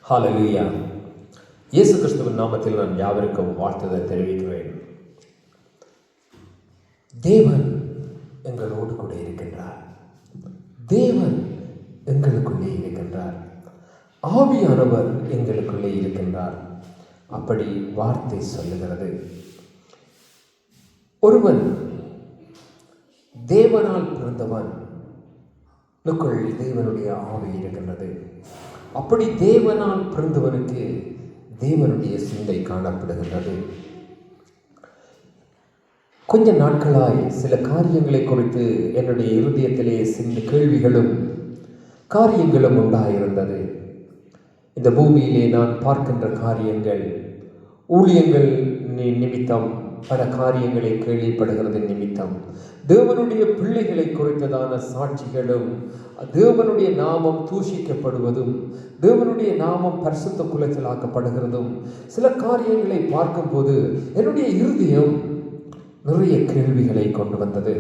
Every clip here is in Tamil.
ஹல்லேலூயா. இயேசு கிறிஸ்துவின் நாமத்தில் நான் யாவருக்கும் வாழ்த்துதல் தெரிவிக்கிறேன். தேவன் எங்களோடு கூட இருக்கின்றார். தேவன் எங்களுக்குள்ளே இருக்கின்றார். ஆவியானவர் எங்களுக்குள்ளே இருக்கின்றார். அப்படி வார்த்தை சொல்லுகிறது. ஒருவன் தேவனால் பிறந்தவன் தேவனுடைய ஆவி இருக்கின்றது. அப்படி தேவனால் பிறந்தவனுக்கு தேவனுடைய சிந்தை காணப்படுகின்றது. கொஞ்ச நாட்களாய் சில காரியங்களை குறித்து என்னுடைய இருதயத்திலே சில கேள்விகளும் காரியங்களும் உண்டாயிருந்தது. இந்த பூமியிலே நான் பார்க்கின்ற காரியங்கள், ஊழியங்கள் நிமித்தம் பல காரியங்களை கேள்விப்படுகிறது நிமித்தம், தேவனுடைய பிள்ளைகளை குறித்ததான சாட்சிகளும், தேவனுடைய நாமம் தூஷிக்கப்படுவதும், தேவனுடைய நாமம் பரிசுத்த குலைச்சலாக்கப்படுகிறதும், சில காரியங்களை பார்க்கும்போது என்னுடைய இருதயம் நிறைய கேள்விகளை கொண்டு வந்தது.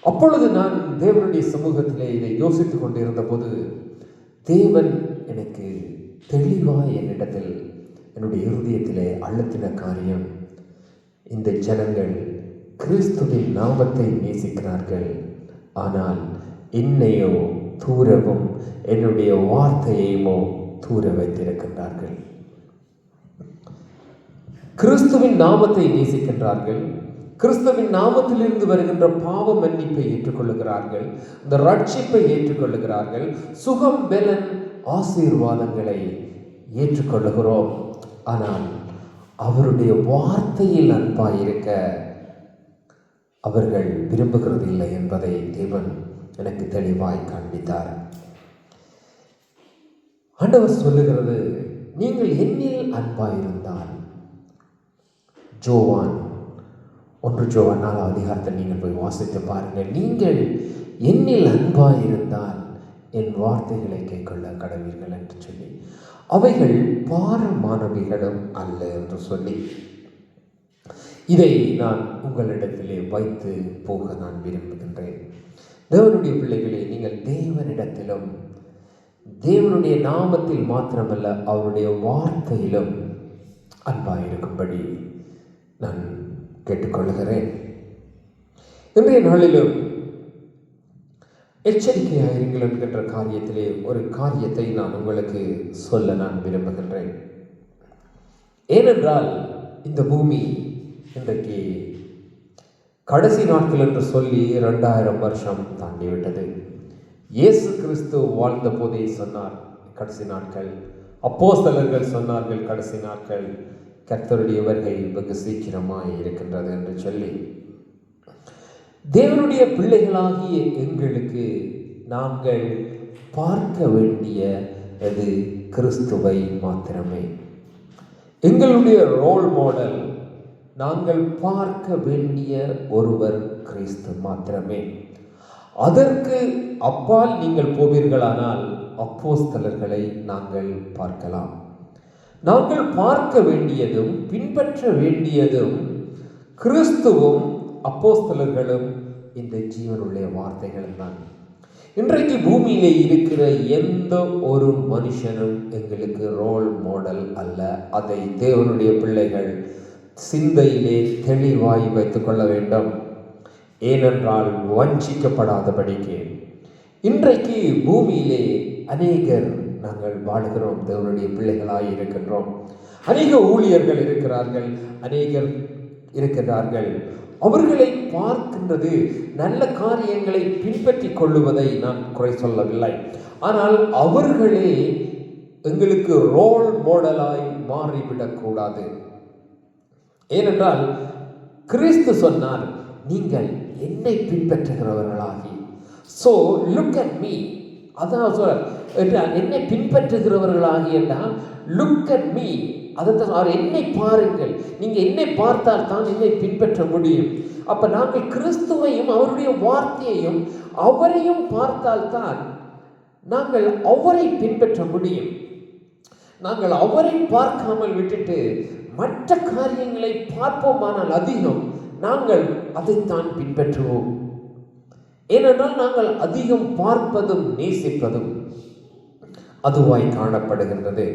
அப்பொழுது நான் தேவனுடைய சமூகத்திலே இதை யோசித்துக் கொண்டிருந்த போது தேவன் எனக்கு தெளிவாய் என்னிடத்தில் என்னுடைய இருதயத்திலே அழுத்தின காரியம், இந்த ஜனங்கள் கிறிஸ்துவின் நாமத்தை நேசிக்கிறார்கள், ஆனால் என்னையோ தூரவும் என்னுடைய வார்த்தையையுமோ தூர வைத்திருக்கின்றார்கள். கிறிஸ்துவின் நாமத்தை நேசிக்கின்றார்கள், கிறிஸ்துவின் நாமத்திலிருந்து வருகின்ற பாவ மன்னிப்பை ஏற்றுக்கொள்ளுகிறார்கள், இந்த ரட்சிப்பை ஏற்றுக்கொள்ளுகிறார்கள், சுகம் பெலன் ஆசீர்வாதங்களை ஏற்றுக்கொள்ளுகிறோம். ஆனால் அவருடைய வார்த்தையில் அன்பாயிருக்க அவர்கள் விரும்புகிறது இல்லை என்பதை தேவன் எனக்கு தெளிவாய் காண்பித்தார். ஆண்டவர் சொல்லுகிறது, நீங்கள் என்னில் அன்பாயிருந்தால், ஜோவான் 1 ஜோவான் 4 அதிகாரத்தை நீங்கள் போய் வாசித்து பாருங்கள். நீங்கள் என்னில் அன்பாயிருந்தால் என் வார்த்தைகளை கைக்கொள்ள கடவீர்கள் என்று சொல்லி, அவைகள் பாரமானவைகளும் அல்ல என்று சொல்லி, இதை நான் உங்களிடத்திலே வைத்து போக நான் விரும்புகின்றேன். தேவனுடைய பிள்ளைகளே, நீங்கள் தேவனிடத்திலும் தேவனுடைய நாமத்தில் மாத்திரமல்ல அவருடைய வார்த்தையிலும் அன்பாயிருக்கும்படி நான் கேட்டுக்கொள்கிறேன். இன்றைய நாளிலும் எச்சரிக்கையாயிருங்கள் என்கின்ற காரியத்திலே ஒரு காரியத்தை நான் உங்களுக்கு சொல்ல நான் விரும்புகின்றேன். ஏனென்றால் இந்த பூமி இன்றைக்கு கடைசி நாட்கள் என்று சொல்லி 2000 வருஷம் தாண்டிவிட்டது. இயேசு கிறிஸ்து வாழ்ந்த போதே சொன்னார் கடைசி நாட்கள், அப்போஸ்தலர்கள் சொன்னார்கள் கடைசி நாட்கள், கர்த்தருடைய வருகை வெகு சீக்கிரமாய் இருக்கின்றது என்று சொல்லி, தேவனுடைய பிள்ளைகளாகிய எங்களுக்கு நாங்கள் பார்க்க வேண்டிய அது கிறிஸ்துவை மாத்திரமே. எங்களுடைய ரோல் மாடல், நாங்கள் பார்க்க வேண்டிய ஒருவர் கிறிஸ்து மாத்திரமே. அதற்கு அப்பால் நீங்கள் போவீர்களானால் அப்போஸ்தலர்களை நாங்கள் பார்க்கலாம். நாங்கள் பார்க்க வேண்டியதும் பின்பற்ற வேண்டியதும் கிறிஸ்துவும் அப்போஸ்தலர்களும் இந்த ஜீவனுள்ள வார்த்தைகள் தான். இன்றைக்கு பூமியிலே இருக்கிற எந்த ஒரு மனுஷனும் எங்களுக்கு ரோல் மாடல் அல்ல. அதை தேவனுடைய பிள்ளைகள் சிந்தையிலே தெளிவாய் வைத்துக் கொள்ள வேண்டும். ஏனென்றால் வஞ்சிக்கப்படாதபடிக்கு இன்றைக்கு பூமியிலே அநேகர் நாங்கள் வாழுகிறோம், தேவனுடைய பிள்ளைகளாய் இருக்கின்றோம். அநேக ஊழியர்கள் இருக்கிறார்கள், அநேகர் இருக்கிறார்கள். அவர்களை பார்க்கின்றது, நல்ல காரியங்களை பின்பற்றி கொள்ளுவதை நான் குறை சொல்லவில்லை. ஆனால் அவர்களே எங்களுக்கு ரோல் மாடலாய் மாறிவிடக்கூடாது. ஏனென்றால் கிறிஸ்து சொன்னார், நீங்கள் என்னை பின்பற்றுகிறவர்களாகி, so look at me, அதான் சொல்றார், என்னை பின்பற்றுகிறவர்களாகி என்றால் look at me, அதான் என்னை பாருங்கள், நீங்க என்னை பார்த்தால் தான் என்னை பின்பற்ற முடியும். அப்ப நாங்கள் கிறிஸ்துவையும் அவருடைய வார்த்தையையும் அவரையும் பார்த்தால் தான் நாங்கள் அவரை பின்பற்ற முடியும். நாங்கள் அவரை பார்க்காமல் விட்டுட்டு மற்ற காரியங்களை பார்ப்போமானால் அதிகம் நாங்கள் அதைத்தான் பின்பற்றுவோம். ஏனென்றால் நாங்கள் அதிகம் பார்ப்பதும் நேசிப்பதும் அதுவாய் காணப்படுகின்றது.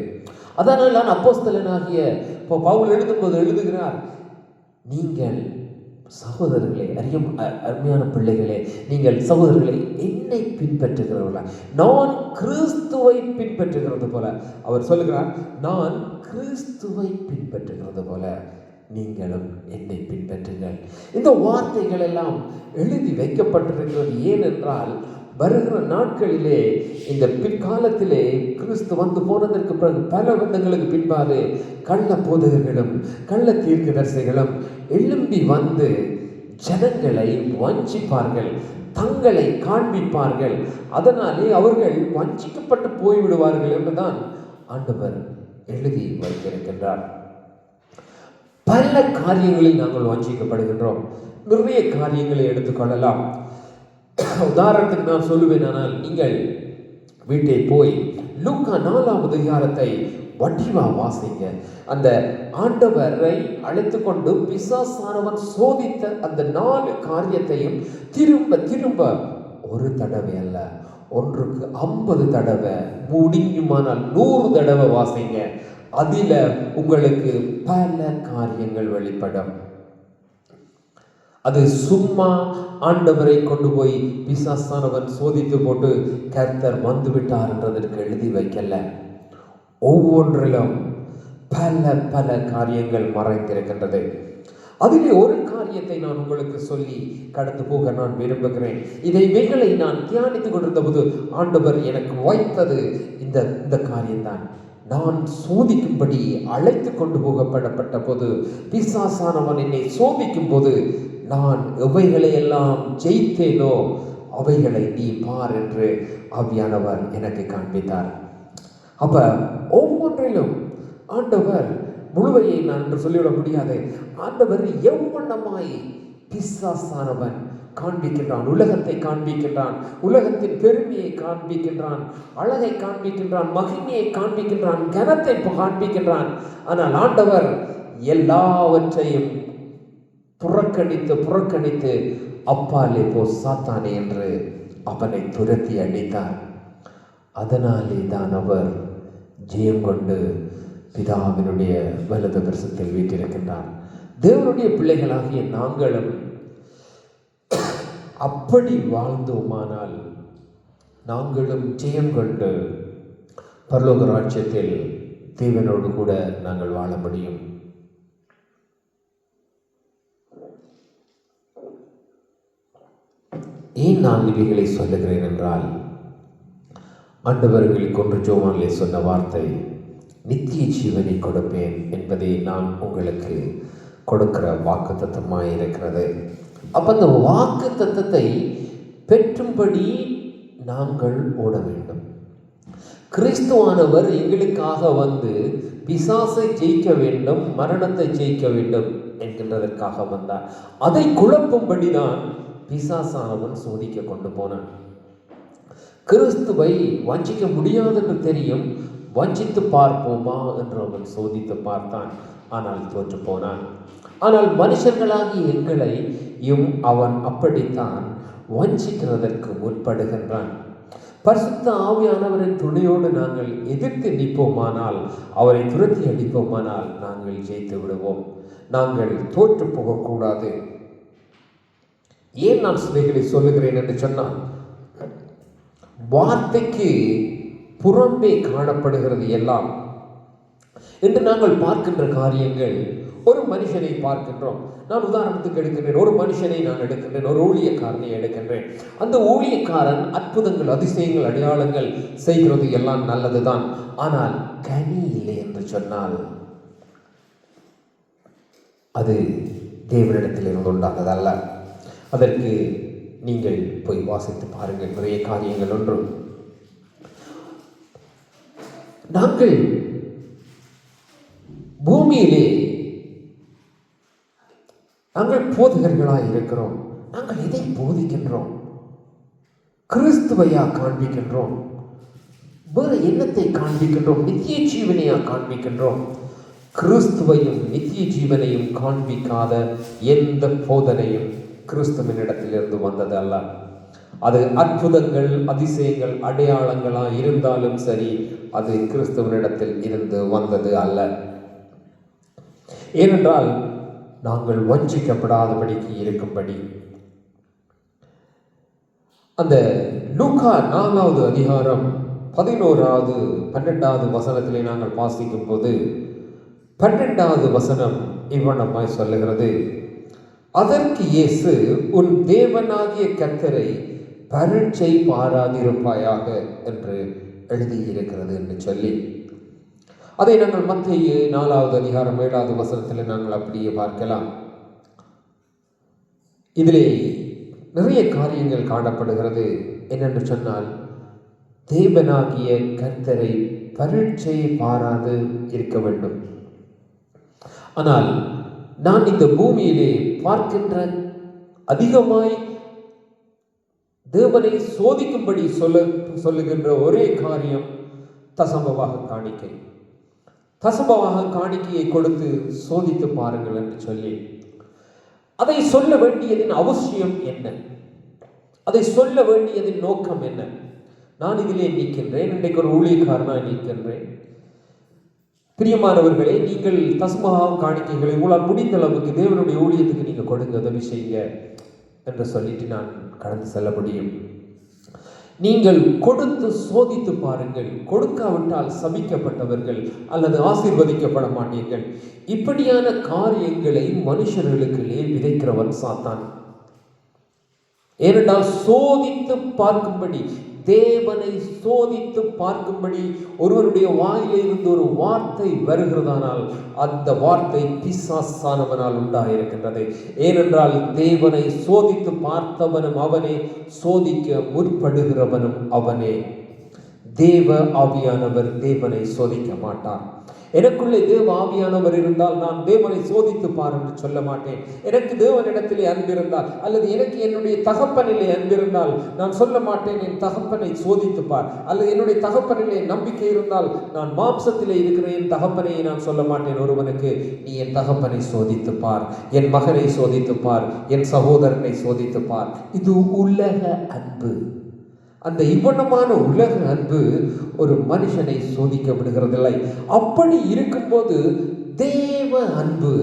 அதனால் நான் அப்போஸ்தலனாகிய பவுல் எழுதும்போது எழுதுகிறார், நீங்கள் சகோதரர்களே, அருமையான பிள்ளைகளே, நீங்கள் சகோதரர்களே என்னை பின்பற்றுகிறவர்களா, நான் கிறிஸ்துவை பின்பற்றுகிறது போல. அவர் சொல்லுகிறார், நான் கிறிஸ்துவை பின்பற்றுகிறது போல நீங்களும் என்னை பின்பற்றுங்கள். இந்த வார்த்தைகள் எல்லாம் எழுதி வைக்கப்பட்டிருக்கிறது. ஏனென்றால் வருகிற நாட்களிலே, இந்த பிற்காலத்திலே, கிறிஸ்து வந்து போனதற்கு பிறகு பல வருடங்களுக்கு பின்பாக கள்ள போதகர்களும் கள்ள தீர்க்கதரிசிகளும் எழும்பி வந்து ஜனங்களை வஞ்சிப்பார்கள், தங்களை காண்பிப்பார்கள். அதனாலே அவர்கள் வஞ்சிக்கப்பட்டு போய்விடுவார்கள் என்றுதான் ஆண்டவர் எழுதி வைத்திருக்கின்றார். பல காரியங்களில் நாங்கள் வஞ்சிக்கப்படுகின்றோம். நிறைய காரியங்களை எடுத்துக்கொள்ளலாம். உதாரணத்துக்கு நான் சொல்லுவேன், ஆனால் நீங்கள் வீட்டை போய் லூக்கா 4ஆம் அதிகாரத்தை வடிவா வாசிங்க. அந்த ஆண்டவரை அழைத்து கொண்டு பிசாசானவன் சோதித்த அந்த 4 காரியத்தையும் திரும்ப திரும்ப ஒரு தடவை அல்ல, ஒன்றுக்கு 50 தடவை, முடியுமானால் 100 தடவை வாசிங்க. அதில் உங்களுக்கு பல காரியங்கள் வெளிப்படும். அது சும்மா ஆண்டவரை கொண்டு போய் பிசாசானவன் சோதித்து போட்டு கர்த்தர் வந்து விட்டார் என்றதற்கு எழுதி வைக்கல. ஒவ்வொன்றிலும் பல பல காரியங்கள் மறைந்திருக்கின்றது. அதிலே ஒரு காரியத்தை நான் உங்களுக்கு சொல்லி கடந்து போக நான் விரும்புகிறேன். இவைகளை நான் தியானித்துக் கொண்டிருந்த போது ஆண்டவர் எனக்கு வைத்தது இந்த காரியம்தான். நான் சோதிக்கும்படி அழைத்து கொண்டு போகப்படப்பட்ட போது, பிசாசானவன் என்னை சோதிக்கும் போது, நான் எவைகளை எல்லாம் ஜெயித்தேனோ அவைகளை நீ பார் என்று ஆவியானவர் எனக்கு காண்பித்தார். அப்ப ஒவ்வொன்றிலும் ஆண்டவர் முழுவையை நான் என்று சொல்லிவிட முடியாது. ஆண்டவர் எவ்வண்ணமாய் பிசாசானவன் காண்பிக்கின்றான், உலகத்தை காண்பிக்கின்றான், உலகத்தின் பெருமையை காண்பிக்கின்றான், அழகை காண்பிக்கின்றான், மகிமையை காண்பிக்கின்றான், கனத்தை காண்பிக்கின்றான். ஆனால் ஆண்டவர் எல்லாவற்றையும் புறக்கணித்து அப்பாலே போ சாத்தானே என்று அவனை துரத்தி அடித்தார். அதனாலே தான் அவர் ஜெயம் கொண்டு பிதாவினுடைய வலது பிரசத்தில் வீற்றிருக்கின்றார். தேவனுடைய பிள்ளைகளாகிய நாங்களும் அப்படி வாழ்ந்தோமானால் நாங்களும் ஜெயம் கொண்டு பரலோக ராஜ்யத்தில் தேவனோடு கூட நாங்கள் வாழ முடியும். ஏன் நான் இவைகளை சொல்லுகிறேன் என்றால், ஆண்டவர்களுக்கு 1 யோவானிலே சொன்ன வார்த்தை, நித்திய ஜீவனை கொடுப்பேன் என்பதை நான் உங்களுக்கு கொடுக்கிற வாக்கு தத்தமாக இருக்கிறது. அப்ப அந்த வாக்கு தத்தத்தை பெற்றும்படி நாங்கள் ஓட வேண்டும். கிறிஸ்துவானவர் எங்களுக்காக வந்து பிசாசை ஜெயிக்க வேண்டும், மரணத்தை ஜெயிக்க வேண்டும் என்கின்றதற்காக வந்தார். அதை குழப்பும்படி தான் பிசாசானவன் சோதிக்க கொண்டு போனான். கிறிஸ்துவை வஞ்சிக்க முடியாது என்று தெரியும், வஞ்சித்து பார்ப்போமா என்று அவன் சோதித்து பார்த்தான். ஆனால் தோற்று போனான். ஆனால் மனுஷர்களாகிய எங்களையும் அவன் அப்படித்தான் வஞ்சிக்கிறதற்கு முற்படுகின்றான். பரிசுத்த ஆவியானவரின் துணையோடு நாங்கள் எதிர்த்து நிற்போமானால், அவரை துரத்தி அடிப்போமானால் நாங்கள் ஜெயித்து விடுவோம். நாங்கள் தோற்று போகக்கூடாது. ஏன் நான் சிலைகளை சொல்லுகிறேன் என்று சொன்னால், வார்த்தைக்கு புறம்பே காணப்படுகிறது எல்லாம். என்று நாங்கள் பார்க்கின்ற காரியங்கள், ஒரு மனுஷனை பார்க்கின்றோம். நான் உதாரணத்துக்கு எடுக்கின்றேன், ஒரு மனுஷனை நான் எடுக்கின்றேன், ஒரு ஊழியக்காரனை எடுக்கின்றேன். அந்த ஊழியக்காரன் அற்புதங்கள், அதிசயங்கள், அடையாளங்கள் செய்கிறது எல்லாம் நல்லதுதான். ஆனால் கனி இல்லை என்று சொன்னால் அது தேவனிடத்தில் இருந்து உண்டானதல்ல. அதற்கு நீங்கள் போய் வாசித்து பாருங்கள், நிறைய காரியங்கள். ஒன்று, நாங்கள் பூமியிலே நாங்கள் போதகர்களாய் இருக்கிறோம். நாங்கள் எதை போதிக்கின்றோம்? கிறிஸ்துவையா காண்பிக்கின்றோம்? வேறு எண்ணத்தை காண்பிக்கின்றோம்? நித்திய ஜீவனையா காண்பிக்கின்றோம்? கிறிஸ்துவையும் நித்திய ஜீவனையும் காண்பிக்காத எந்த போதனையும் கிறிஸ்துவின் இடத்திலிருந்து வந்தது அல்ல. அது அற்புதங்கள், அதிசயங்கள், அடையாளங்களாக இருந்தாலும் சரி, அது கிறிஸ்துவனிடத்தில் இருந்து வந்தது அல்ல. ஏனென்றால் நாங்கள் வஞ்சிக்கப்படாதபடிக்கு இருக்கும்படி அந்த லூக்கா 4வது அதிகாரம் 11வது 12வது வசனத்திலே நாங்கள் வாசிக்கும் போது 12வது வசனம் இவ்வண்ணமாய் சொல்லுகிறது, அதற்கு இயேசு, உன் தேவனாகிய கர்த்தரை பரீட்சை பாராதிருப்பாயாக என்று எழுதியிருக்கிறது என்று சொல்லி, அதை நாங்கள் மத்தேயு 4வது அதிகாரம் 7வது வசனத்தில் நாங்கள் அப்படியே பார்க்கலாம். இதிலே நிறைய காரியங்கள் காணப்படுகிறது. என்னென்று சொன்னால், தேவனாகிய கர்த்தரை பரீட்சை பாராது இருக்க வேண்டும். ஆனால் நான் இந்த பூமியிலே பார்க்கின்ற அதிகமாய் தேவனை சோதிக்கும்படி சொல்லுகின்ற ஒரே காரியம் தசமபாக காணிக்கை. தசமபாக காணிக்கையை கொடுத்து சோதித்து பாருங்கள் என்று சொல்லி, அதை சொல்ல வேண்டியதின் அவசியம் என்ன, அதை சொல்ல வேண்டியதின் நோக்கம் என்ன? நான் இதிலே நிற்கின்றேன், இன்றைக்கு ஒரு ஊழியக்காரனாக நிற்கின்றேன். பிரியமானவர்களே, நீங்கள் தசமபாக காணிக்கைகளை உங்களால் முடிந்த அளவுக்கு தேவனுடைய ஊழியத்துக்கு நீங்கள் கொடுங்க, உதவி செய்யுங்க என்று சொல்லிட்டு நான் கடந்து செல்ல முடியும். நீங்கள் கொடுத்து சோதித்து பாருங்கள். கொடுக்காவிட்டால் சபிக்கப்பட்டவர்கள் அல்லது ஆசீர்வதிக்கப்பட மாட்டீர்கள். இப்படியான காரியங்களை மனுஷர்களுக்குள்ளே விதைக்கிறவன் சாத்தான். ஏனென்றால் சோதித்து பார்க்கும்படி, தேவனை சோதித்து பார்க்கும்படி ஒருவருடைய வாயிலிருந்து ஒரு வார்த்தை வருகிறதானால் அந்த வார்த்தை பிசாசானவனால் உண்டாயிருக்கின்றது. ஏனென்றால் தேவனை சோதித்து பார்த்தவனும் அவனே, சோதிக்க முற்படுகிறவனும் அவனே. தேவ ஆவியானவர் தேவனை சோதிக்க மாட்டார். எனக்குள்ளே தேவ ஆவியானவர் இருந்தால் நான் தேவனை சோதித்து பார் என்று சொல்ல மாட்டேன். எனக்கு தேவனிடத்திலே அன்பிருந்தால் அல்லது எனக்கு என்னுடைய தகப்பனிலே அன்பிருந்தால் நான் சொல்ல மாட்டேன் என் தகப்பனை சோதித்து பார். அல்லது என்னுடைய தகப்பனிலே நம்பிக்கை இருந்தால் நான் மாம்சத்திலே இருக்கிற என் தகப்பனை நான் சொல்ல மாட்டேன் ஒருவனுக்கு, நீ என் தகப்பனை சோதித்து பார், என் மகனை சோதித்து பார், என் சகோதரனை சோதித்து பார். இது உலக அன்பு. அந்த இவ்வண்ணமான உலக அன்பு ஒரு மனுஷனை சோதிக்க விடுகிறதில்லை. அப்படி இருக்கும்போது தேவ அன்பு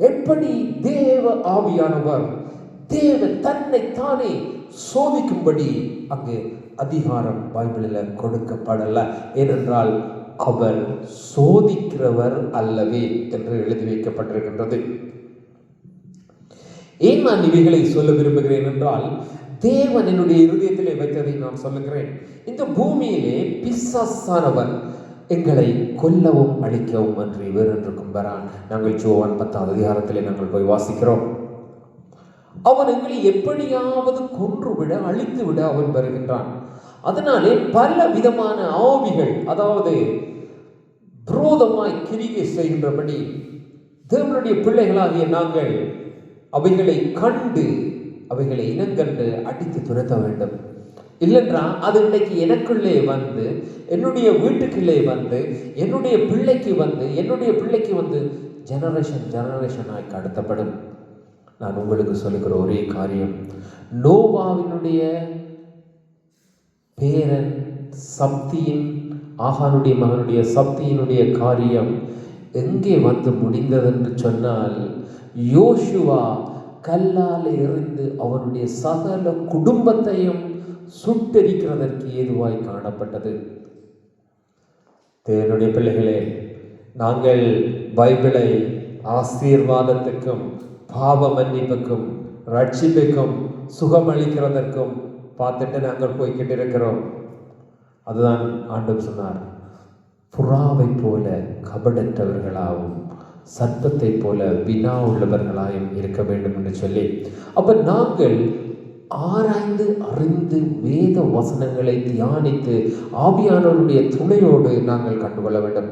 எப்படி, தேவ ஆவியானவர் தேவன் தன்னை தானே சோதிக்கும்படி அங்கு அதிகாரம் பைபிளில் கொடுக்கப்படல. ஏனென்றால் அவர் சோதிக்கிறவர் அல்லவே என்று எழுதி வைக்கப்பட்டிருக்கின்றது. ஏன் நான் இவைகளை சொல்ல விரும்புகிறேன் என்றால், தேவன் என்னுடைய இருதயத்திலே வைத்ததை நான் சொல்லுகிறேன். இந்த பூமியிலே பிசாசானவன் எங்களை கொல்லவும் அழிக்கவும் அன்றி வேறொன்றுக்கும் வரான். நாங்கள் யோவான் 10வது அதிகாரத்திலே நாங்கள் போய் வாசிக்கிறோம். அவன் எங்களை எப்படியாவது கொன்றுவிட, அழித்து விட அவன் வருகின்றான். அதனாலே பல விதமான ஆவிகள், அதாவது விரோதமாய் கிரிகை செய்கின்றபடி தேவனுடைய பிள்ளைகளாகிய நாங்கள் அவைகளை கண்டு, அவைகளை இனங்கண்டு அடித்து துரத்த வேண்டும். இல்லைன்றால் அது இன்றைக்கு எனக்குள்ளே வந்து, என்னுடைய வீட்டுக்குள்ளே வந்து, என்னுடைய பிள்ளைக்கு வந்து ஜெனரேஷனாய் கடத்தப்படும். நான் உங்களுக்கு சொல்லுகிற ஒரே காரியம், நோவாவினுடைய பேரன் சப்தியின், ஆகானுடைய மகனுடைய சப்தியினுடைய காரியம் எங்கே வந்து முடிந்ததென்று சொன்னால், யோசுவா கல்லால் எறிந்து அவனுடைய சகல குடும்பத்தையும் சுட்டெரிக்கிறதற்கு ஏதுவாய் காணப்பட்டது. தேவனுடைய பிள்ளைகளே, நாங்கள் பைபிளை ஆசீர்வாதத்துக்கும் பாவ மன்னிப்புக்கும் ரட்சிப்புக்கும் சுகமளிக்கிறதற்கும் பார்த்துட்டு நாங்கள் போய்கிட்டு இருக்கிறோம். அதுதான் ஆண்டவர் சொன்னார், புறாவை போல கபடற்றவர்களாகவும் சத்தத்தை போல வினா உள்ளவர்களாயும் இருக்க வேண்டும் என்று சொல்லி, அப்ப நாங்கள் ஆராய்ந்து அறிந்து வேத வசனங்களை தியானித்து ஆவியானவருடைய துணையோடு நாங்கள் கண்டுகொள்ள வேண்டும்.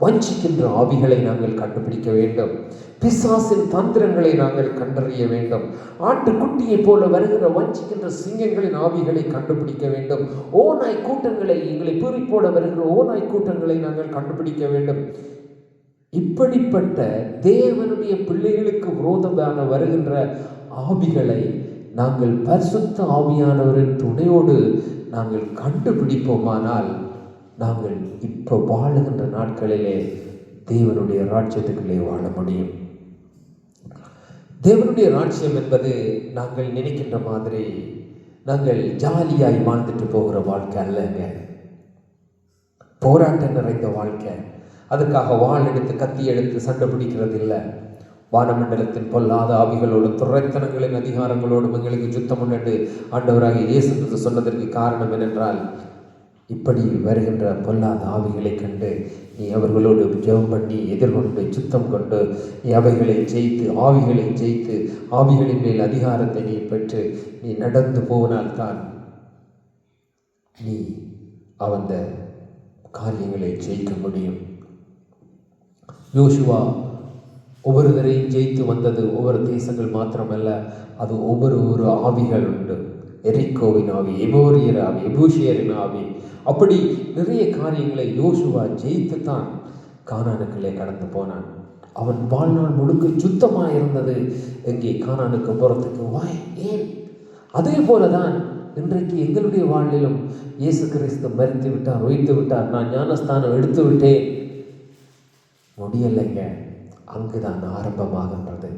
வஞ்சிக்கின்ற ஆவிகளை நாங்கள் கண்டுபிடிக்க வேண்டும். பிசாசின் தந்திரங்களை நாங்கள் கண்டறிய வேண்டும். ஆட்டுக்குட்டியை போல வருகிற வஞ்சிக்கின்ற சிங்கங்களின் ஆவிகளை கண்டுபிடிக்க வேண்டும். ஓநாய் கூட்டங்களை, எங்களை பீறி போட வருகிற ஓநாய் கூட்டங்களை நாங்கள் கண்டுபிடிக்க வேண்டும். இப்படிப்பட்ட தேவனுடைய பிள்ளைகளுக்கு விரோதமான வருகின்ற ஆவிகளை நாங்கள் பரிசுத்த ஆவியானவரின் துணையோடு நாங்கள் கண்டுபிடிப்போமானால் நாங்கள் இப்போ வாழுகின்ற நாட்களிலே தேவனுடைய ராஜ்யத்துக்குள்ளே வாழ முடியும். தேவனுடைய ராஜ்யம் என்பது நாங்கள் நினைக்கின்ற மாதிரி நாங்கள் ஜாலியாய் வாழ்ந்துட்டு போகிற வாழ்க்கை அல்லங்க. போராட்டம் நிறைந்த வாழ்க்கை. அதுக்காக வாள் எடுத்து கத்தி எடுத்து சண்டை பிடிக்கிறது இல்லை. வானமண்டலத்தின் பொல்லாத ஆவிகளோடும் துரைத்தனங்களின் அதிகாரங்களோடும் எங்களுக்கு யுத்தம் உண்டு ஆண்டவராக இயேசு கிறிஸ்து சொன்னதற்கு காரணம் என்னென்றால், இப்படி வருகின்ற பொல்லாத ஆவிகளை கண்டு நீ அவர்களோடு ஜெபம் பண்ணி எதிர்கொண்டு சுத்தம் கொண்டு நீ அவைகளை ஜெயித்து ஆவிகளை ஜெயித்து ஆவிகளின் மேல் அதிகாரத்தை நீ பெற்று நீ நடந்து போனால்தான் நீ அந்த காரியங்களை ஜெயிக்க முடியும். யோசுவா ஒவ்வொருவரையும் ஜெயித்து வந்தது ஒவ்வொரு தேசங்கள் மாத்திரமல்ல, அது ஒவ்வொரு ஆவிகள் உண்டு. எரிக்கோவின் ஆவி, எமோரியர் ஆவி, எபூசியரின் ஆவி, அப்படி நிறைய காரியங்களை யோசுவா ஜெயித்து தான் கானானுக்குள்ளே கடந்து போனான். அவன் வாழ்நாள் முழுக்க சுத்தமாக இருந்தது. எங்கே கானானுக்கு போகிறதுக்கு வாய் ஏன்? அதே போலதான் இன்றைக்கு எங்களுடைய வாழ்விலும் இயேசு கிறிஸ்து மரித்து விட்டார், உயிர்த்து விட்டார், நான் ஞானஸ்தானம் எடுத்து விட்டேன், முடியலைங்க. அங்குதான் ஆரம்பமாகின்றது.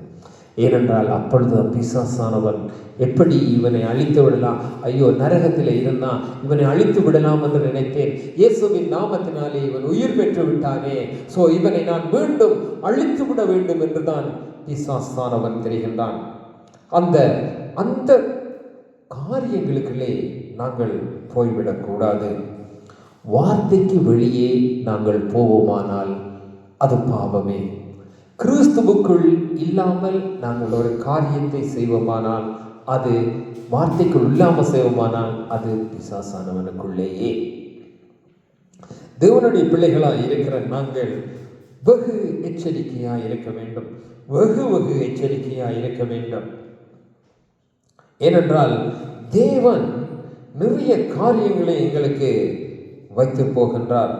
ஏனென்றால் அப்பொழுது பிசாசானவன் எப்படி இவனை அழித்து விடலாம், ஐயோ நரகத்தில் இருந்தான் இவனை அழித்து விடலாம் என்று நினைத்தேன், இயேசுவின் நாமத்தினாலே இவன் உயிர் பெற்று விட்டானே, சோ இவனை நான் மீண்டும் அழித்து விட வேண்டும் என்றுதான் பிசாசானவன் தெரிகின்றான். அந்த அந்த காரியங்களுக்குள்ளே நாங்கள் போய்விடக்கூடாது. வார்த்தைக்கு வெளியே நாங்கள் போவோமானால் அது பாவமே. கிறிஸ்துவுக்குள் இல்லாமல் நாங்கள் ஒரு காரியத்தை செய்வோமானால், அது வார்த்தைக்குள் இல்லாமல் செய்வோமானால் அது பிசாசானவனுக்குள்ளேயே. தேவனுடைய பிள்ளைகளாக இருக்கிற நாங்கள் வெகு எச்சரிக்கையாக இருக்க வேண்டும். வெகு எச்சரிக்கையாக இருக்க வேண்டும். ஏனென்றால் தேவன் நிறைய காரியங்களை எங்களுக்கு வைத்து போகின்றார்.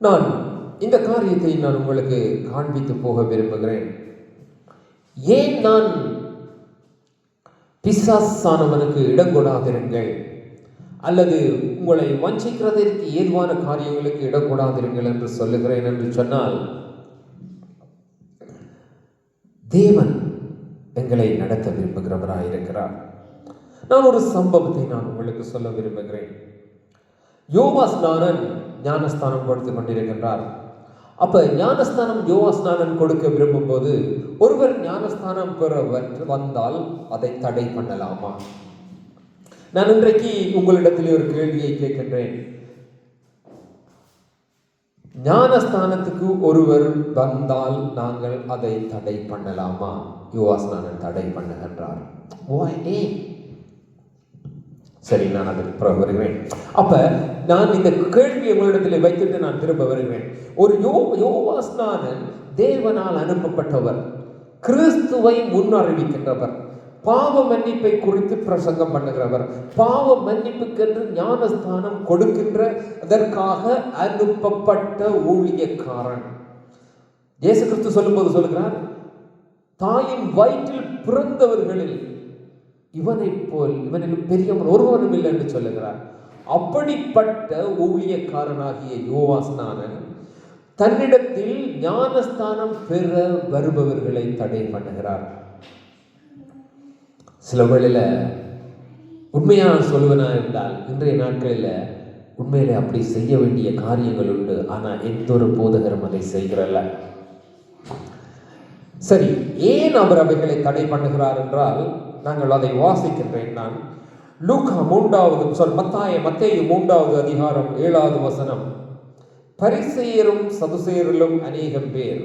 நான் இந்த காரியத்தை நான் உங்களுக்கு காண்பித்து போக விரும்புகிறேன். ஏன் நான் பிசாசானவனுக்கு இடம் கொடாதிருங்கள் அல்லது உங்களை வஞ்சிக்கிறதற்கு ஏதுவான காரியங்களுக்கு இடம் கொடாதிருங்கள் என்று சொல்லுகிறேன் என்று சொன்னால், தேவன் எங்களை நடத்த விரும்புகிறவராக இருக்கிறார். நான் ஒரு சம்பவத்தை நான் உங்களுக்கு சொல்ல விரும்புகிறேன். யோவாஸ்நானன் ஞானஸ்தானம் கொடுத்து கொண்டிருக்கின்றார். அப்ப ஞானஸ்தானம் யோவாஸ்நானன் கொடுக்க விரும்பும் போது ஒருவர் ஞானஸ்தானம் பெற வந்தால் அதை தடை பண்ணலாமா? நான் இன்றைக்கு உங்களிடத்தில் ஒரு கேள்வியை கேட்கின்றேன். ஞானஸ்தானத்துக்கு ஒருவர் வந்தால் நாங்கள் அதை தடை பண்ணலாமா? யோவாஸ்நானன் தடை பண்ணுகின்றார். சரி, நான் அதற்கு பிறகு வருகிறேன். அப்ப நான் இந்த கேள்வியை உங்களிடத்தில் வைத்துட்டு நான் திரும்ப வருகிறேன். ஒரு யோவாஸ்நானன் தேவனால் அனுப்பப்பட்டவர், கிறிஸ்துவை முன்னறிவிக்கின்றவர், பாவ மன்னிப்பை குறித்து பிரசங்கம் பண்ணுகிறவர், பாவ மன்னிப்புக்கென்று ஞானஸ்தானம் கொடுக்கின்ற அதற்காக அனுப்பப்பட்ட ஊழியக்காரன். இயேசு கிறிஸ்து சொல்லும்போது சொல்லுகிறார், தாயின் வயிற்றில் பிறந்தவர்களில் இவனைப் போல் இவனிலும் பெரியவன் ஒருவனும் இல்லை என்று சொல்லுகிறார். அப்படிப்பட்ட ஊழியக்காரனாகிய யோவாஸ்நானன் தன்னிடத்தில் ஞானஸ்தானம் பெற வருபவர்களை தடை பண்ணுகிறார். சில வேளையில உண்மையாக சொல்லுவனா இருந்தால் இன்றைய நாட்களில் உண்மையில அப்படி செய்ய வேண்டிய காரியங்கள் உண்டு. ஆனா எந்த ஒரு போதகரும் அதை செய்கிறல்ல. சரி, ஏன் அவர் அவைகளை தடை பண்ணுகிறார் என்றால், நாங்கள் அதை வாசிக்கின்றேன். நான் லூக்கா 3 அதிகாரம் 7வது வசனம். பரிசேயரும் சதுசேயரிலும் அநேகம் பேர்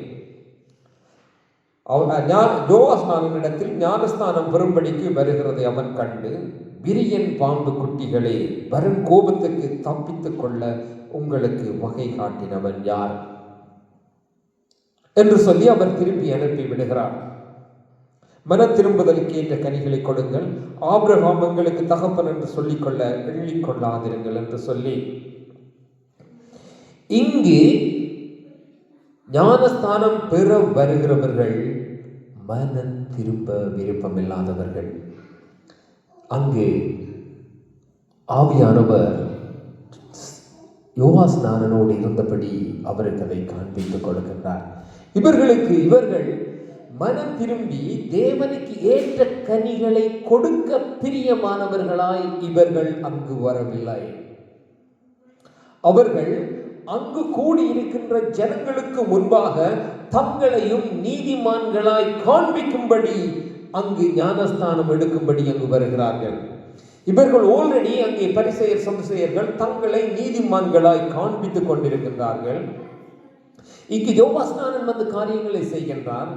யோவாஸ்நானனிடத்தில் ஞானஸ்தானம் பெறும்படிக்கு வருகிறதை அவன் கண்டு, விரியன் பாம்பு குட்டிகளே, வரும் கோபத்துக்கு தப்பித்துக் கொள்ள உங்களுக்கு வகை காட்டினவன் யார் என்று சொல்லி அவர் திருப்பி அனுப்பி விடுகிறார். மன திரும்புதலுக்கு ஏற்ற கனிகளை கொடுங்கள், ஆபிரகாம் உங்களுக்கு தகப்பன் என்று சொல்லிக்கொள்ள எண்ணிக்கொள்ளாதிருங்கள் என்று சொல்லி, இங்கு ஞானஸ்தானம் பெற வருகிறவர்கள் மனம் திரும்ப விருப்பமில்லாதவர்கள். அங்கு ஆவியானவர் யோவாஸ்நானனோடு இருந்தபடி அவருக்கு அதை காண்பித்துக் கொடுக்கின்றார். இவர்கள் மனம் திரும்பி தேவனுக்கு ஏற்ற கனிகளை கொடுக்க பிரியமானவர்களாய் இவர்கள் அங்கு வரவில்லை. அவர்கள் அங்கு கூடியிருக்கின்ற ஜனங்களுக்கு முன்பாக தங்களையும் நீதிமான்களாய் காண்பிக்கும்படி அங்கு ஞானஸ்தானம் எடுக்கும்படி அங்கு வருகிறார்கள். இவர்கள் ஆல்ரெடி அங்கே பரிசேயர் சதுசேயர்கள் தங்களை நீதிமான்களாய் காண்பித்துக் கொண்டிருக்கின்றார்கள். இங்கு யோவாஸ்நானன் வந்து காரியங்களை செய்கின்றார்.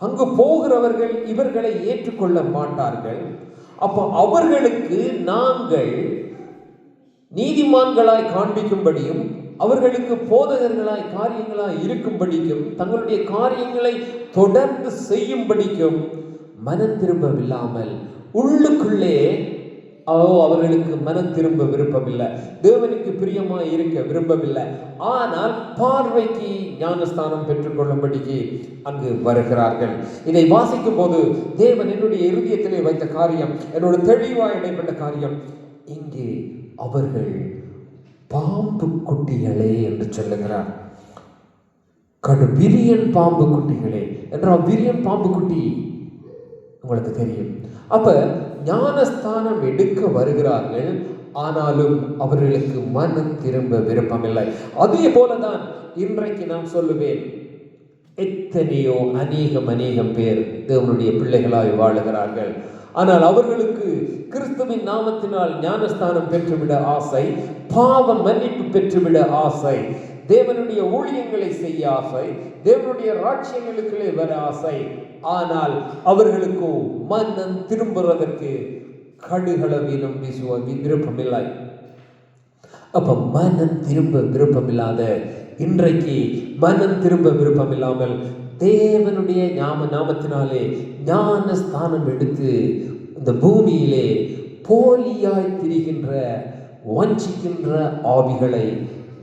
அங்கு போகிறவர்கள் இவர்களை ஏற்றுக்கொள்ள மாட்டார்கள். அப்போ அவர்களுக்கு நாங்கள் நீதிமான்களாய் காண்பிக்கும்படியும் அவர்களுக்கு போதகர்களாய் காரியங்களாய் இருக்கும்படிக்கும் தங்களுடைய காரியங்களை தொடர்ந்து செய்யும்படிக்கும் மனம் திரும்பவில்லாமல் உள்ளுக்குள்ளே அவர்களுக்கு மனம் திரும்ப விருப்பமில்லை, தேவனுக்கு பிரியமாய் இருக்க விரும்பவில்லை. ஆனால் பார்வைக்கு ஞானஸ்தானம் பெற்றுக்கொள்ளும்படிக்கு அங்கு வருகிறார்கள். இதை வாசிக்கும் போது தேவன் என்னுடைய இருதயத்திலே வைத்த காரியம், என்னோட தெளிவாய் இடைப்பட்ட காரியம், இங்கே அவர்கள் பாம்பு குட்டிகளே என்று சொல்லுகிறார். விரியன் பாம்பு குட்டிகளே என்றால் விரியன் பாம்பு குட்டி உங்களுக்கு தெரியும். அப்ப ஞானஸ்தானம் எடுக்க வருகிறார்கள், ஆனாலும் அவர்களுக்கு மனம் திரும்ப விருப்பமில்லை. அதே போலதான் இன்றைக்கு நான் சொல்லுவேன், எத்தனையோ அநேகம் பேர் தேவனுடைய பிள்ளைகளாய் வாழுகிறார்கள். ஆனால் அவர்களுக்கு கிறிஸ்துவின் நாமத்தினால் ஞானஸ்தானம் பெற்றுவிட ஆசை, பாவ மன்னிப்பு பெற்றுவிட ஆசை, தேவனுடைய ஊழியங்களை செய்ய ஆசை, தேவனுடைய ராட்சியங்களுக்குள்ளே வர ஆசை. ஆனால் அவர்களுக்கு மனம் திரும்புவதற்கு கடுகளவிலும் விருப்பமில்லை. அப்ப மனம் திரும்ப விருப்பமில்லாத இன்றைக்கு மனம் திரும்ப விருப்பமில்லாமல் தேவனுடைய நாமத்தினாலே ஞானஸ்தானம் எடுத்து இந்த பூமியிலே போலியாய் திரிகின்ற வஞ்சிக்கின்ற ஆவிகளை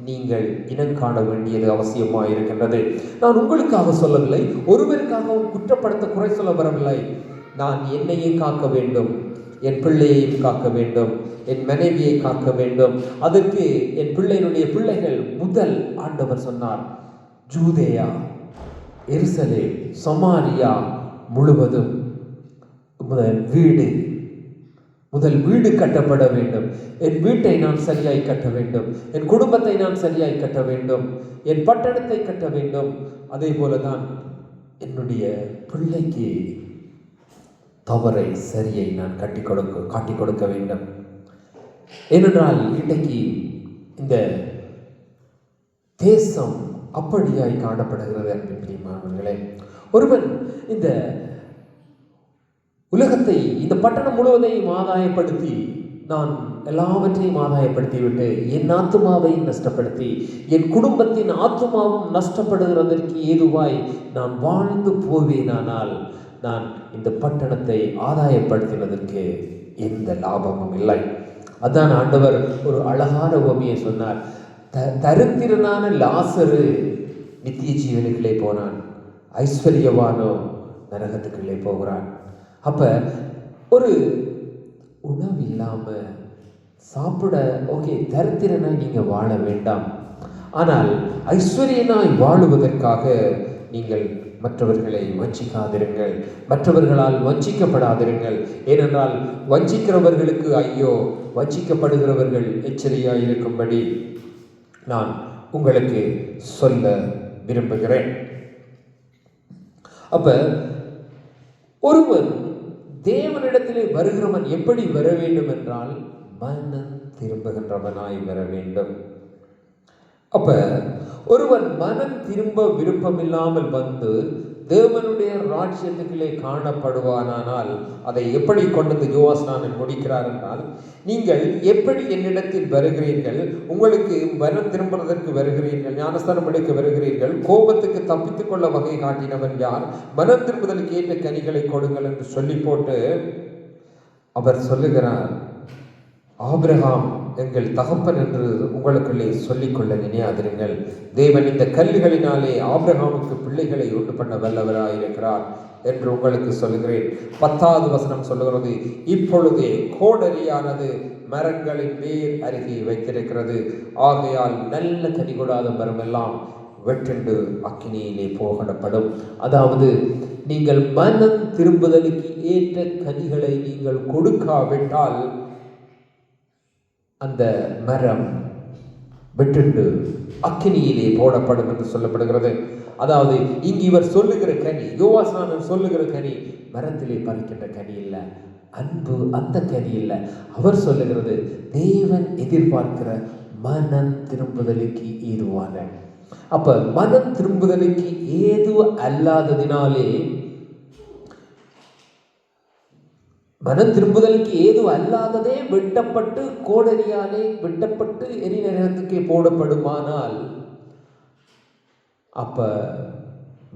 நீங்கள் இனம் காண வேண்டியது அவசியமாக இருக்கின்றது. நான் உங்களுக்காக சொல்லவில்லை, ஒருவருக்காகவும் குற்றப்படுத்த குறை சொல்ல வரவில்லை. நான் என்னையும் காக்க வேண்டும், என் பிள்ளையையும் காக்க வேண்டும், என் மனைவியை காக்க வேண்டும். அதற்கு என் பிள்ளையினுடைய பிள்ளைகள் முதல் ஆண்டவர் சொன்னார், ஜூதேயா, எருசலேம், சமாரியா முழுவதும் முதல் வீடு கட்டப்பட வேண்டும். என் வீட்டை நான் சரியாய் கட்ட வேண்டும், என் குடும்பத்தை நான் சரியாய் கட்ட வேண்டும், என் பட்டணத்தை கட்ட வேண்டும். அதே போலதான் என்னுடைய பிள்ளைக்கு தவறை சரியை நான் காட்டி கொடுக்க வேண்டும். ஏனென்றால் இன்றைக்கு இந்த தேசம் அப்படியாய் காணப்படுகிறது அன்பின் பிரியமானவர்களே. ஒருவன் இந்த உலகத்தை, இந்த பட்டணம் முழுவதையும் ஆதாயப்படுத்தி, நான் எல்லாவற்றையும் ஆதாயப்படுத்திவிட்டு என் ஆத்துமாவை நஷ்டப்படுத்தி என் குடும்பத்தின் ஆத்துமாவும் நஷ்டப்படுகிறதற்கு ஏதுவாய் நான் வாழ்ந்து போவேனானால் நான் இந்த பட்டணத்தை ஆதாயப்படுத்தினதற்கு எந்த லாபமும் இல்லை. அதான் ஆண்டவர் ஒரு அழகான உவமையை சொன்னார். தரித்திரனான லாசரு நித்திய ஜீவனுக்குள்ளே போனான், ஐஸ்வர்யவானோ நரகத்துக்குள்ளே போகிறான். அப்ப ஒரு உணவு இல்லாம சாப்பிட ஓகே, தரித்திரனாய் நீங்க வாழ வேண்டாம். ஆனால் ஐஸ்வர்யனாய் வாழுவதற்காக நீங்கள் மற்றவர்களை வஞ்சிக்காதிருங்கள், மற்றவர்களால் வஞ்சிக்கப்படாதிருங்கள். ஏனென்றால் வஞ்சிக்கிறவர்களுக்கு ஐயோ, வஞ்சிக்கப்படுகிறவர்கள் எச்சரிக்கையாய் இருக்கும்படி நான் உங்களுக்கு சொல்ல விரும்புகிறேன். அப்ப ஒருவன் தேவனிடத்திலே வருகிறவன் எப்படி வர வேண்டும் என்றால் மனம் திரும்புகின்றவனாய் வர வேண்டும். அப்ப ஒருவன் மனம் திரும்ப விருப்பமில்லாமல் வந்து தேவனுடைய ராஜ்யத்துக்குள்ளே காணப்படுவானால் அதை எப்படி கொண்டு யோவாஸ்நானன் முடிக்கிறார் என்றால், நீங்கள் எப்படி என்னிடத்தில் வருகிறீர்கள், உங்களுக்கு மனம் திரும்புவதற்கு வருகிறீர்கள், ஞானஸ்தானம் எடுக்க வருகிறீர்கள், கோபத்துக்கு தப்பித்துக் கொள்ள வகை காட்டினவன் யார், மனம் திரும்புதலுக்கு ஏற்ற கனிகளை கொடுங்கள் என்று சொல்லி போட்டு அவர் சொல்லுகிறார், ஆபிரகாம் எங்கள் தகப்பன் என்று உங்களுக்குள்ளே சொல்லிக்கொள்ள நினையாதிருங்கள். தேவன் இந்த கல்லுகளினாலே ஆபிரகாமுக்கு பிள்ளைகளை உண்டு பண்ண வல்லவராயிருக்கிறார் என்று உங்களுக்கு சொல்லுகிறேன். 10வது வசனம் சொல்லுகிறது, இப்பொழுதே கோடரியானது மரங்களின் வேர் அருகே வைத்திருக்கிறது. ஆகையால் நல்ல கனி கொடாத மரமெல்லாம் வெட்டுண்டு அக்கினியிலே போகப்படும். அதாவது நீங்கள் மனம் திரும்புதலுக்கு ஏற்ற கனிகளை நீங்கள் கொடுக்காவிட்டால் அந்த மரம் வெட்டுண்டு அக்கினியிலே போடப்படும் என்று சொல்லப்படுகிறது. அதாவது இங்கு இவர் சொல்லுகிற கனி, யோவாஸ்நானன் சொல்லுகிற கனி மரத்திலே பறிக்கின்ற கனி இல்லை, அன்பு அந்த கனி இல்லை. அவர் சொல்லுகிறது தேவன் எதிர்பார்க்கிற மனம் திரும்புதலுக்கு ஏதுவான. அப்ப மனம் திரும்புதலுக்கு ஏது அல்லாததினாலே, மனம் திரும்புதலுக்கு ஏது அல்லாததே வெட்டப்பட்டு கோடரியாலே வெட்டப்பட்டு எரிநரகத்துக்கே போடப்படுமானால், அப்ப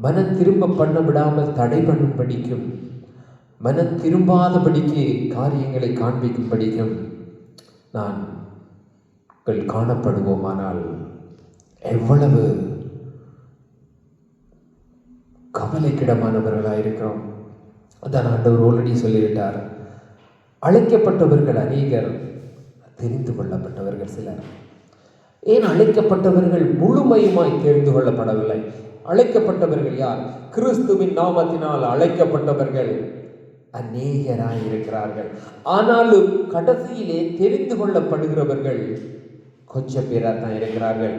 மனம் திரும்ப பண்ண விடாமல் தடை பண்ணும் படிக்கும், மனம் திரும்பாதபடிக்கு காரியங்களை காண்பிக்கும் படிக்கும் நாங்கள் காணப்படுவோமானால் எவ்வளவு கவலைக்கிடமானவர்களாக இருக்கிறோம். அதான் ஆண்டவர் ஆல்ரெடி சொல்லிவிட்டார். அழைக்கப்பட்டவர்கள் அநேகர், தெரிந்து கொள்ளப்பட்டவர்கள் சிலர். ஏன் அழைக்கப்பட்டவர்கள் முழுமையுமாய் தெரிந்து கொள்ளப்படவில்லை? அழைக்கப்பட்டவர்கள் யார்? கிறிஸ்துவின் நாமத்தினால் அழைக்கப்பட்டவர்கள் அநேகராய் இருக்கிறார்கள். ஆனாலும் கடைசியிலே தெரிந்து கொள்ளப்படுகிறவர்கள் கொஞ்சம் பேராக தான் இருக்கிறார்கள்.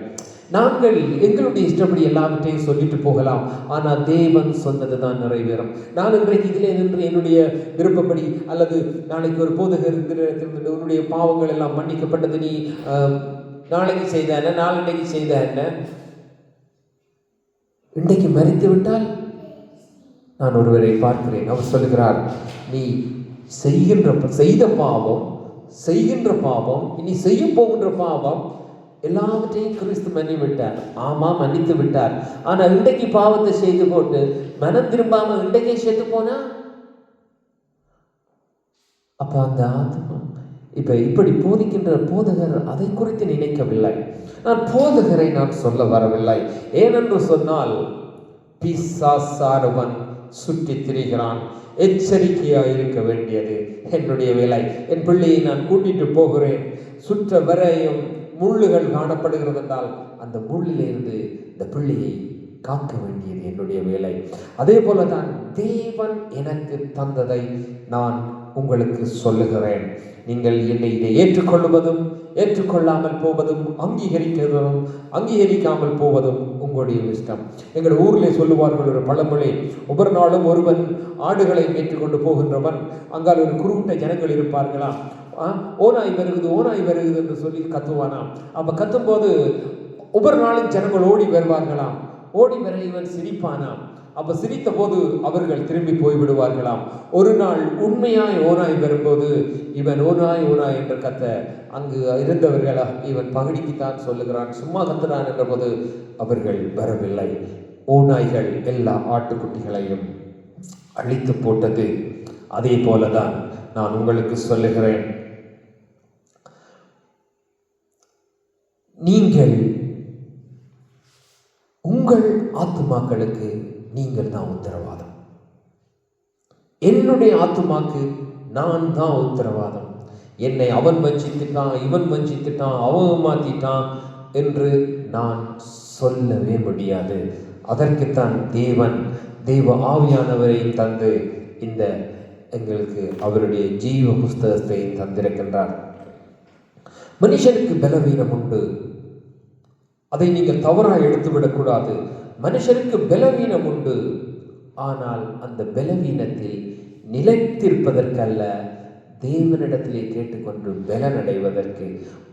நாங்கள் எங்களுடைய இஷ்டப்படி எல்லாவற்றையும் சொல்லிட்டு போகலாம், ஆனால் தேவன் சொன்னது தான் நிறைவேறும். நான் இன்றைக்கு இதிலே நின்று என்னுடைய விருப்பப்படி, அல்லது நாளைக்கு ஒரு போதகர் உன்னுடைய பாவங்கள் எல்லாம் மன்னிக்கப்பட்டது, நீ நாளைக்கு செய்த என்ன, நாளன்னைக்கு செய்த என்ன, இன்றைக்கு மறித்து விட்டால், நான் ஒருவரை பார்க்கிறேன், அவர் சொல்லுகிறார், நீ செய்த பாவம் இனி செய்ய போகின்ற பாவம் எல்லாவற்றையும் கிறிஸ்து மன்னி விட்டார். ஆமா, மன்னித்து விட்டார். ஆனா இன்றைக்கு பாவத்தை செய்து போட்டு மனம் திரும்பாம இன்றைக்கே செத்து போனா, அப்ப அந்த ஆத்மா இப்படி போதிக்கின்ற போதகர் அதை குறித்து நினைக்கவில்லை. நான் போதகரை நான் சொல்ல வரவில்லை. ஏனென்று சொன்னால் பிசாசானவன் சுற்றி திரிகிறான். எச்சரிக்கையாக இருக்க வேண்டியது என்னுடைய வேலை. என் பிள்ளையை நான் கூட்டிட்டு போகிறேன், சுற்ற வரையும் முள்ளுகள் காணப்படுகிறது என்றால் அந்த முள்ளிலிருந்து இந்த பிள்ளையை காக்க வேண்டியது என்னுடைய வேலை. அதே போலதான் தேவன் எனக்கு தந்ததை நான் உங்களுக்கு சொல்லுகிறேன். நீங்கள் என்னை இதை ஏற்றுக்கொள்வதும் ஏற்றுக்கொள்ளாமல் போவதும் அங்கீகரிக்கிறதும் அங்கீகரிக்காமல் போவதும் உங்களுடைய இஷ்டம். எங்கள் ஊரில் சொல்லுவார்கள் ஒரு பழமொழி, ஒவ்வொரு நாளும் ஒருவன் ஆடுகளை ஏற்றுக்கொண்டு போகின்றவன், அங்கால் ஒரு குறுகிட்ட ஜனங்கள் இருப்பார்களாம், ஓனாய் வருகுது என்று சொல்லி கத்துவானாம். அப்ப கத்தும் போது ஒவ்வொரு நாளும் ஜனங்கள் ஓடி வருவார்களாம். ஓடி வர இவன் சிரிப்பானாம். அப்ப சிரித்த போது அவர்கள் திரும்பி போய்விடுவார்களாம். ஒரு நாள் உண்மையாய் ஓனாய் வரும்போது இவன் ஓனாய் என்று கத்த அங்கு இருந்தவர்கள் இவன் பகடிக்குத்தான் சொல்லுகிறான், சும்மா கத்துறான் என்ற போது அவர்கள் வரவில்லை. ஓநாய்கள் எல்லா ஆட்டுக்குட்டிகளையும் அழித்து போட்டது. அதே போலதான் நான் உங்களுக்கு சொல்லுகிறேன், நீங்கள் உங்கள் ஆத்துமாக்களுக்கு நீங்கள் தான் உத்தரவாதம். என்னுடைய ஆத்துமாக்கு நான் தான் உத்தரவாதம். என்னை அவன் வஞ்சித்துட்டான், இவன் வஞ்சித்துட்டான், அவன் மாத்திட்டான் என்று நான் சொல்லவே முடியாது. அதற்குத்தான் தெய்வ ஆவியானவரை தந்து இந்த எங்களுக்கு அவருடைய ஜீவ புஸ்தகத்தை தந்திருக்கின்றார். மனுஷனுக்கு பலவீனம் உண்டு, அதை நீங்கள் தவறாக எடுத்துவிடக்கூடாது. மனுஷனுக்கு பலவீனம் உண்டு, ஆனால் அந்த பலவீனத்தில் நிலைத்திருப்பதற்கல்ல, தேவனிடத்திலே கேட்டுக்கொண்டு பலனடைவதற்கு,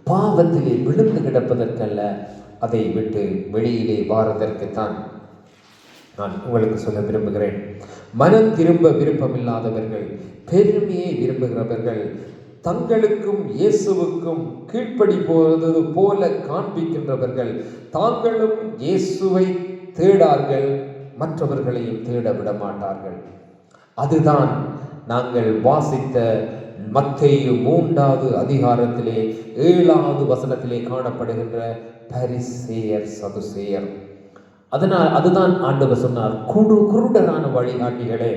பாவத்திலே விழுந்து கிடப்பதற்கல்ல, அதை விட்டு வெளியிலே வாரதற்குத்தான் நான் உங்களுக்கு சொல்ல விரும்புகிறேன். மனம் திரும்ப விருப்பமில்லாதவர்கள், பெருமையை விரும்புகிறவர்கள், தங்களுக்கும் இயேசுவுக்கும் கீழ்ப்படி போவது போல காண்பிக்கின்றவர்கள், தாங்களும் இயேசுவை தேடார்கள், மற்றவர்களையும் தேட விட மாட்டார்கள். அதுதான் நாங்கள் வாசித்த மத்தேயு 3வது அதிகாரத்திலே 7வது வசனத்திலே காணப்படுகின்ற பரிசேயர் சதுசேயர். அதனால் அதுதான் ஆண்டவர் சொன்னார், குருடரான வழிகாட்டிகளே,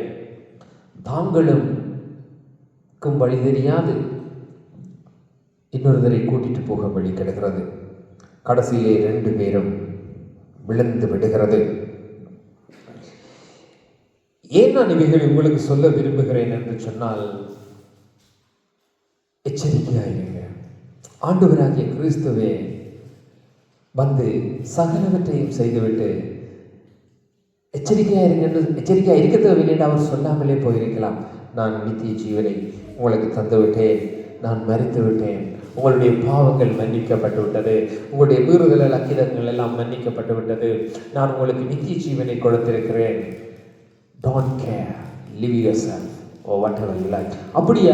தாங்களும் வழி தெரியாது, இன்னொருவரை கூட்டிட்டு போக வழி கிடைக்கிறது. கடைசியிலே 2 பேரும் விழுந்து விடுகிறது. ஏன் நான் இவைகளை உங்களுக்கு சொல்ல விரும்புகிறேன் என்று சொன்னால், எச்சரிக்கையாயிருங்க. ஆண்டவராகிய கிறிஸ்துவே வந்து சகலவற்றையும் செய்துவிட்டு எச்சரிக்கையா இருக்க தேவையில்லை என்று அவர் சொல்லாமலே போயிருக்கலாம். நான் நித்திய ஜீவனை உங்களுக்கு தந்துவிட்டேன், நான் மரித்து விட்டேன், உங்களுடைய பாவங்கள் மன்னிக்கப்பட்டு விட்டது, உங்களுடைய மீறுதல் அக்கிரமங்கள் எல்லாம் மன்னிக்கப்பட்டு விட்டது, நான் உங்களுக்கு நித்திய ஜீவனை கொடுத்திருக்கிறேன், don't care, live yourself or whatever you like. அப்படியே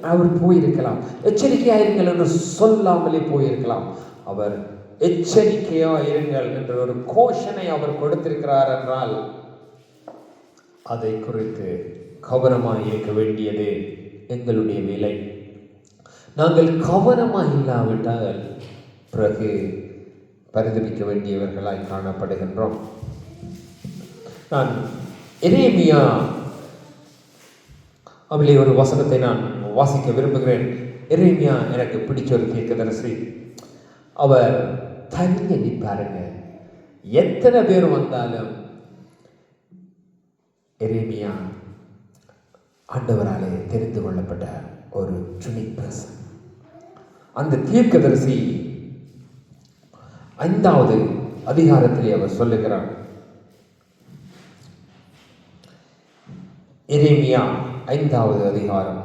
அவர் போயிருக்கலாம். எச்சரிக்கையாயிருங்கள் என்று சொல்லாமலே போயிருக்கலாம். அவர் எச்சரிக்கையாயிருங்கள் என்ற ஒரு கோஷனை அவர் கொடுத்திருக்கிறார் என்றால் அதை குறித்து கவனமாக இருக்க வேண்டியது எங்களுடைய வேலை. நாங்கள் கவனமாக இல்லாவிட்டால் பிறகு பரிதபிக்க வேண்டியவர்களாய் காணப்படுகின்றோம். நான் எரேமியா அவளே ஒரு வசனத்தை நான் வாசிக்க விரும்புகிறேன். எரேமியா எனக்கு பிடிச்ச ஒரு தீர்க்கதரிசி. அவர் தனியாக நிற்பாருங்க. எத்தனை பேர் வந்தாலும் எரேமியா ஆண்டவராலே தெரிந்து கொள்ளப்பட்ட ஒரு யூனிக் பர்சன். அந்த தீர்க்கதரிசி 5வது அதிகாரத்திலே அவர் சொல்லுகிறார். எரேமியா 5வது அதிகாரம்,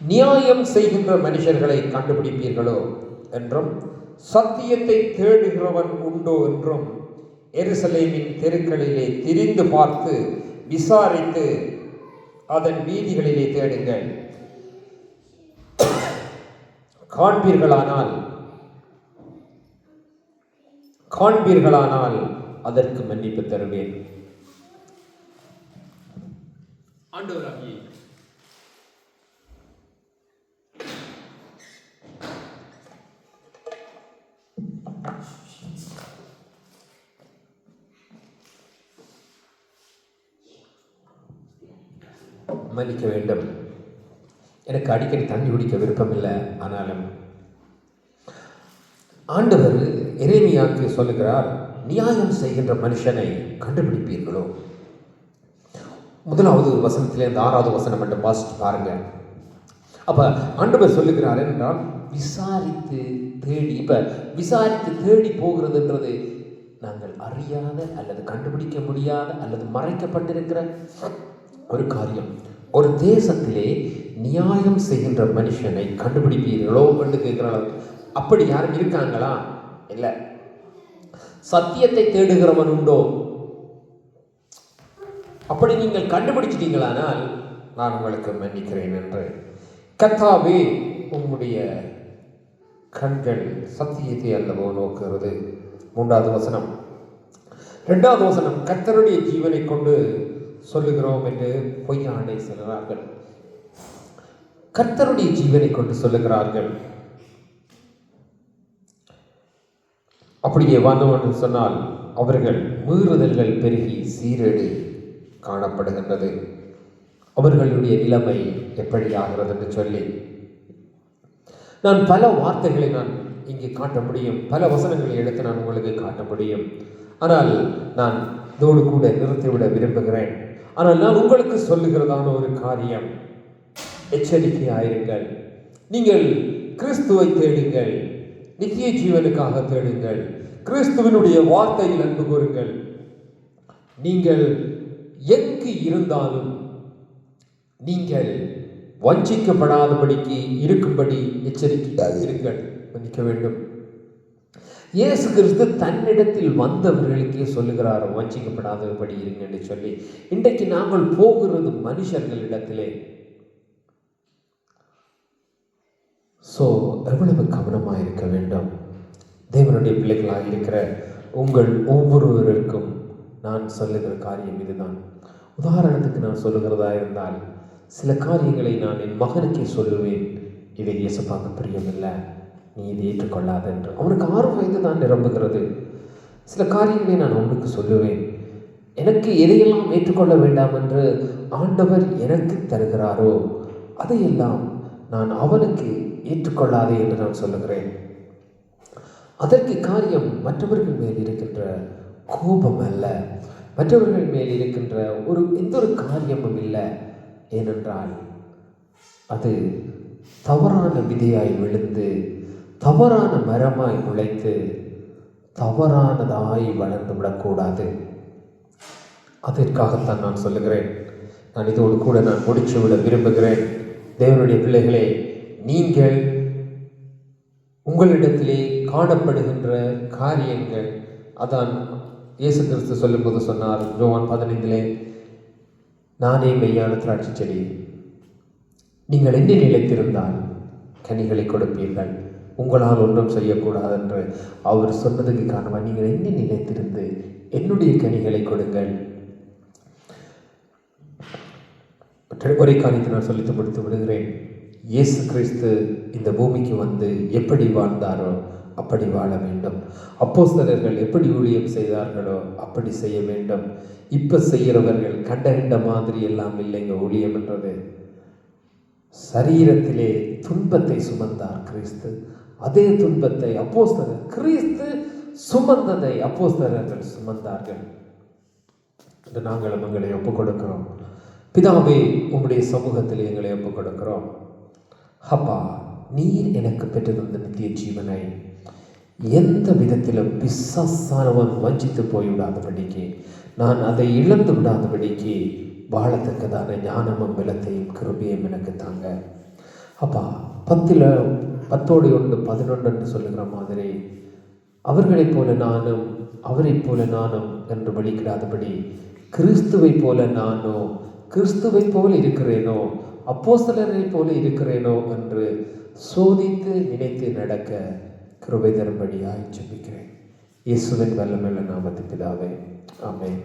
நியாயம் செய்கின்ற மனுஷர்களை கண்டுபிடிப்பீர்களோ என்றும், சத்தியத்தை தேடுகிறவன் உண்டோ என்றும், எருசலேமின் தெருக்களிலே திரிந்து பார்த்து விசாரித்து அதன் வீதிகளிலே தேடுங்கள், காண்பீர்களானால் அதற்கு மன்னிப்பு தருவேன். ஆண்டவராகிய மன்னிக்க வேண்டும். எனக்கு அடிக்கடி தண்ணி குடிக்க விருப்பம் இல்லை. ஆனாலும் ஆண்டவர் எரேமியாவுக்கு சொல்லுகிறார், நியாயம் செய்கின்ற மனுஷனை கண்டுபிடிப்பீர்களோ. 1வது வசனத்திலே இந்த 6வது வசனம் மட்டும் வாசித்து பாருங்க. அப்ப ஆண்டவர் சொல்லுகிறார் என்றால் விசாரித்து தேடி. இப்ப விசாரித்து தேடி போகிறதுன்றது நாங்கள் அறியாத அல்லது கண்டுபிடிக்க முடியாத அல்லது மறைக்கப்பட்டிருக்கிற ஒரு காரியம். ஒரு தேசத்திலே நியாயம் செய்கின்ற மனுஷனை கண்டுபிடிப்பீர்களோ என்று கேட்கிறார். அப்படி யாரும் இருக்காங்களா? இல்லை. சத்தியத்தை தேடுகிறவன் உண்டோ? அப்படி நீங்கள் கண்டுபிடிச்சிட்டீங்களானால் நான் உங்களுக்கு மன்னிக்கிறேன் என்று. கர்த்தாவே, உம்முடைய கண்கள் சத்தியத்தை அல்லவோ நோக்குகிறது. 3வது வசனம். 2வது வசனம், கர்த்தருடைய ஜீவனை கொண்டு சொல்லுகிறோம் என்று பொய்யாண்டை சொல்கிறார்கள். கர்த்தருடைய ஜீவனை கொண்டு சொல்லுகிறார்கள். அப்படியே வந்தோம் என்று சொன்னால் அவர்கள் மீறுதல்கள் பெருகி சீரேடு காணப்படுகின்றது. அவர்களுடைய நிலைமை எப்படி ஆகிறது என்று சொல்லி நான் பல வார்த்தைகளை நான் இங்கே காட்ட முடியும், பல வசனங்களை எடுத்து நான் உங்களுக்கு காட்ட முடியும். ஆனால் நான் இதோடு கூட நிறுத்திவிட விரும்புகிறேன். ஆனால் நான் உங்களுக்கு சொல்லுகிறதான ஒரு காரியம், எச்சரிக்கையாயிருங்கள். நீங்கள் கிறிஸ்துவை தேடுங்கள், நித்திய ஜீவனுக்காக தேடுங்கள், கிறிஸ்துவனுடைய வார்த்தையில் அன்பு கூறுங்கள். நீங்கள் எங்கு இருந்தாலும் நீங்கள் வஞ்சிக்கப்படாதபடிக்கு இருக்கும்படி எச்சரிக்கையாக இருங்கள். மன்னிக்க வேண்டும். இயேசு கிறிஸ்து தன்னிடத்தில் வந்தவர்களுக்கே சொல்லுகிறார், வஞ்சிக்கப்படாதபடி இருங்க என்று சொல்லி. இன்றைக்கு நாங்கள் போகிறது மனுஷர்களிடத்திலே. எவ்வளவு கவனமாக இருக்க வேண்டும். தேவனுடைய பிள்ளைகளாக இருக்கிற உங்கள் ஒவ்வொருவருக்கும் நான் சொல்லுகிற காரியம் இதுதான். உதாரணத்துக்கு நான் சொல்லுகிறதா இருந்தால், சில காரியங்களை நான் என் மகனுக்கே சொல்லுவேன், இதை இயேசுப்பாவுக்கு பிரியமில்லை, நீ இதை ஏற்றுக்கொள்ளாத என்று. அவனுக்கு 6 வயது தான் நிரம்புகிறது. சில காரியங்களை நான் அவனுக்கு சொல்லுவேன், எனக்கு எதையெல்லாம் ஏற்றுக்கொள்ள வேண்டாம் என்று ஆண்டவர் எனக்கு தருகிறாரோ அதையெல்லாம் நான் அவனுக்கு ஏற்றுக்கொள்ளாதே என்று நான் சொல்லுகிறேன். அதற்கு காரியம் மற்றவர்கள் மேல் இருக்கின்ற கோபம் அல்ல, மற்றவர்கள் மேல் இருக்கின்ற எந்த ஒரு காரியமும் இல்லை. ஏனென்றால் அது தவறான விதையாய் விழுந்து தவறான மரமாய் முளைத்து தவறானதாய் வளர்ந்து விடக்கூடாது. அதற்காகத்தான் நான் சொல்லுகிறேன். நான் இதோடு கூட நான் முடிச்சு விட விரும்புகிறேன். தேவனுடைய பிள்ளைகளே, நீங்கள் உங்களிடத்திலே காணப்படுகின்ற காரியங்கள், அதான் இயேசு கிறிஸ்து சொல்லும்போது சொன்னார், யோவான் 15, நானே மெய்யான திராட்சை செடி, நீங்கள் என்ன நிலைத்திருந்தால் கனிகளை கொடுப்பீர்கள், உங்களால் ஒன்றும் செய்யக்கூடாது என்று அவர் சொன்னதுக்கு காரணமாக நீங்கள் என்ன நிலைத்திருந்து என்னுடைய கனிகளை கொடுங்கள். ஒரே காரியத்தை நான் சொல்லித்து முடித்து விடுகிறேன். இயேசு கிறிஸ்து இந்த பூமிக்கு வந்து எப்படி வாழ்ந்தாரோ அப்படி வாழ வேண்டும். அப்போஸ்தலர்கள் எப்படி ஊழியம் செய்தார்களோ அப்படி செய்ய வேண்டும். இப்போ செய்கிறவர்கள் கண்ட மாதிரி எல்லாம் இல்லைங்க. ஊழியம் என்றது சரீரத்திலே துன்பத்தை சுமந்தார் கிறிஸ்து. அதே துன்பத்தை அப்போஸ்தலர் கிறிஸ்து சுமந்ததை அப்போஸ்தலர்கள் சுமந்தார்கள். நாங்களும் எங்களை ஒப்புக் கொடுக்கிறோம். பிதாவே, உம்முடைய சமூகத்தில் எங்களை ஒப்புக் கொடுக்கிறோம். அப்பா, நீர் எனக்கு பெற்றிருந்த நித்திய ஜீவனை எந்த விதத்திலும் பிசாசானவன் வஞ்சித்து போய்விடாதபடிக்கு, நான் அதை இழந்து விடாதபடிக்கு வாழத்தக்கதான ஞானமும் பலத்தையும் கிருபையும் எனக்கு தாங்க. அப்பா, 10 என்று சொல்லுகிற மாதிரி அவர்களைப் போல நானும் அவரைப் போல நானும் என்று வெளிக்கிடாதபடி கிறிஸ்துவை போல நானோ கிறிஸ்துவை போல இருக்கிறேனோ அப்போஸ்தலரை போல இருக்கிறேனோ என்று சோதித்து நினைத்து நடக்க கிருபை தரும்படியாய் ஜெபிக்கிறேன். இயேசுவின் வல்லமையுள்ள நாமத்தில் பிதாவே, ஆமென்.